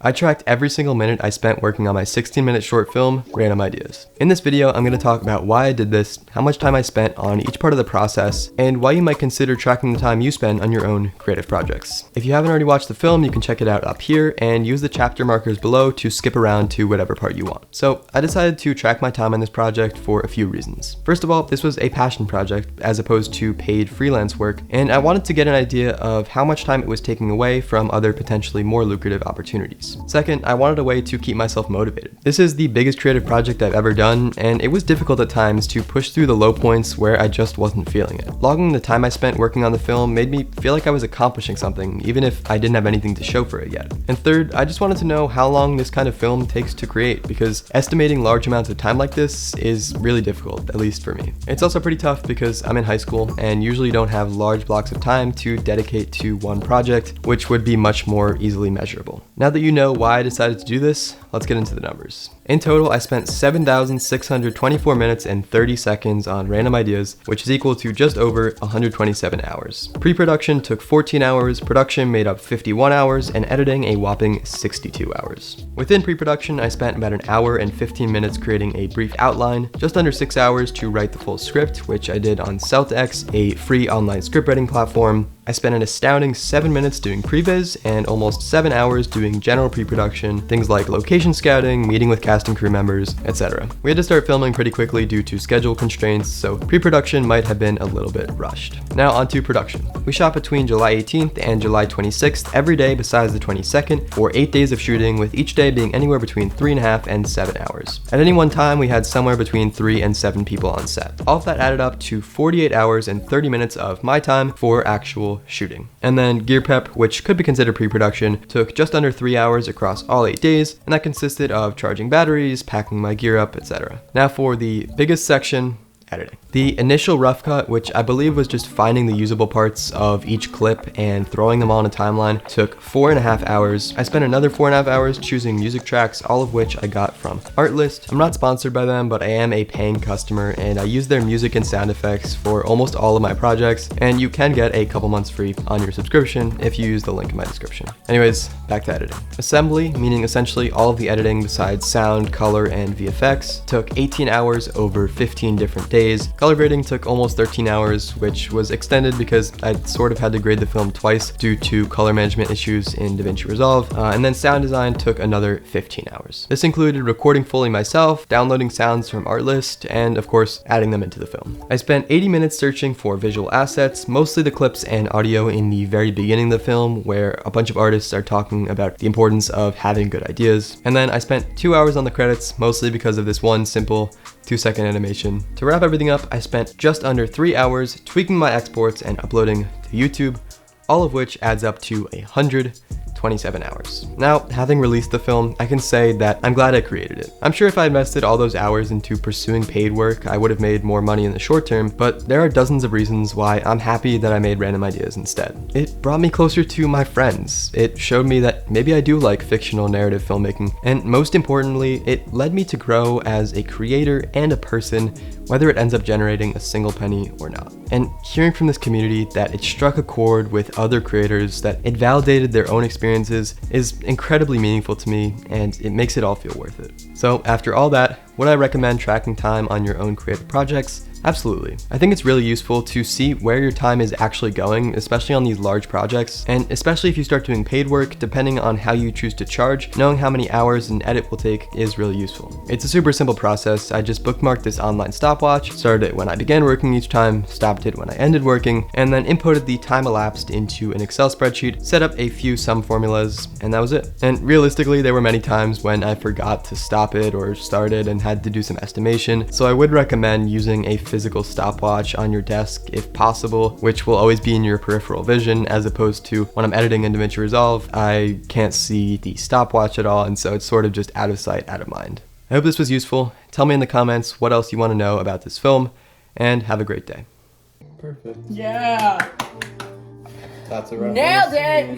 I tracked every single minute I spent working on my 16-minute short film, Random Ideas. In this video, I'm going to talk about why I did this, how much time I spent on each part of the process, and why you might consider tracking the time you spend on your own creative projects. If you haven't already watched the film, you can check it out up here and use the chapter markers below to skip around to whatever part you want. So I decided to track my time on this project for a few reasons. First of all, this was a passion project as opposed to paid freelance work, and I wanted to get an idea of how much time it was taking away from other potentially more lucrative opportunities. Second, I wanted a way to keep myself motivated. This is the biggest creative project I've ever done, and it was difficult at times to push through the low points where I just wasn't feeling it. Logging the time I spent working on the film made me feel like I was accomplishing something, even if I didn't have anything to show for it yet. And third, I just wanted to know how long this kind of film takes to create, because estimating large amounts of time like this is really difficult, at least for me. It's also pretty tough because I'm in high school and usually don't have large blocks of time to dedicate to one project, which would be much more easily measurable. Now that you know why I decided to do this, let's get into the numbers. In total, I spent 7,624 minutes and 30 seconds on Random Ideas, which is equal to just over 127 hours. Pre-production took 14 hours, production made up 51 hours, and editing a whopping 62 hours. Within pre-production, I spent about an hour and 15 minutes creating a brief outline, just under 6 hours to write the full script, which I did on CeltX, a free online scriptwriting platform. I spent an astounding 7 minutes doing previs and almost 7 hours doing general pre-production, things like location scouting, meeting with cast and crew members, etc. We had to start filming pretty quickly due to schedule constraints, so pre-production might have been a little bit rushed. Now onto production. We shot between July 18th and July 26th every day besides the 22nd for 8 days of shooting, with each day being anywhere between 3.5 and 7 hours. At any one time, we had somewhere between 3 and 7 people on set. All of that added up to 48 hours and 30 minutes of my time for actual shooting. And then gear prep, which could be considered pre-production, took just under 3 hours across all 8 days, and that consisted of charging batteries, packing my gear up, etc. Now for the biggest section, editing. The initial rough cut, which I believe was just finding the usable parts of each clip and throwing them all in a timeline, took 4.5 hours. I spent another 4.5 hours choosing music tracks, all of which I got from Artlist. I'm not sponsored by them, but I am a paying customer and I use their music and sound effects for almost all of my projects, and you can get a couple months free on your subscription if you use the link in my description. Anyways, back to editing. Assembly, meaning essentially all of the editing besides sound, color, and VFX, took 18 hours over 15 different days. Color grading took almost 13 hours, which was extended because I sort of had to grade the film twice due to color management issues in DaVinci Resolve, and then sound design took another 15 hours. This included recording fully myself, downloading sounds from Artlist, and of course, adding them into the film. I spent 80 minutes searching for visual assets, mostly the clips and audio in the very beginning of the film, where a bunch of artists are talking about the importance of having good ideas. And then I spent 2 hours on the credits, mostly because of this one simple 2-second animation. To wrap everything up, I spent just under 3 hours tweaking my exports and uploading to YouTube, all of which adds up to 127 hours. Now, having released the film, I can say that I'm glad I created it. I'm sure if I invested all those hours into pursuing paid work, I would have made more money in the short term, but there are dozens of reasons why I'm happy that I made Random Ideas instead. It brought me closer to my friends. It showed me that maybe I do like fictional narrative filmmaking, and most importantly, it led me to grow as a creator and a person, whether it ends up generating a single penny or not. And hearing from this community that it struck a chord with other creators, that it validated their own experiences, is incredibly meaningful to me, and it makes it all feel worth it. So after all that, would I recommend tracking time on your own creative projects? Absolutely. I think it's really useful to see where your time is actually going, especially on these large projects, and especially if you start doing paid work, depending on how you choose to charge, knowing how many hours an edit will take is really useful. It's a super simple process. I just bookmarked this online stopwatch, started it when I began working each time, stopped it when I ended working, and then inputted the time elapsed into an Excel spreadsheet, set up a few sum formulas, and that was it. And realistically, there were many times when I forgot to stop it or start it and had to do some estimation, so I would recommend using a physical stopwatch on your desk if possible, which will always be in your peripheral vision, as opposed to when I'm editing in DaVinci Resolve, I can't see the stopwatch at all, and so it's sort of just out of sight, out of mind. I hope this was useful. Tell me in the comments what else you want to know about this film, and have a great day. Perfect. Yeah. That's a wrap. Nailed it.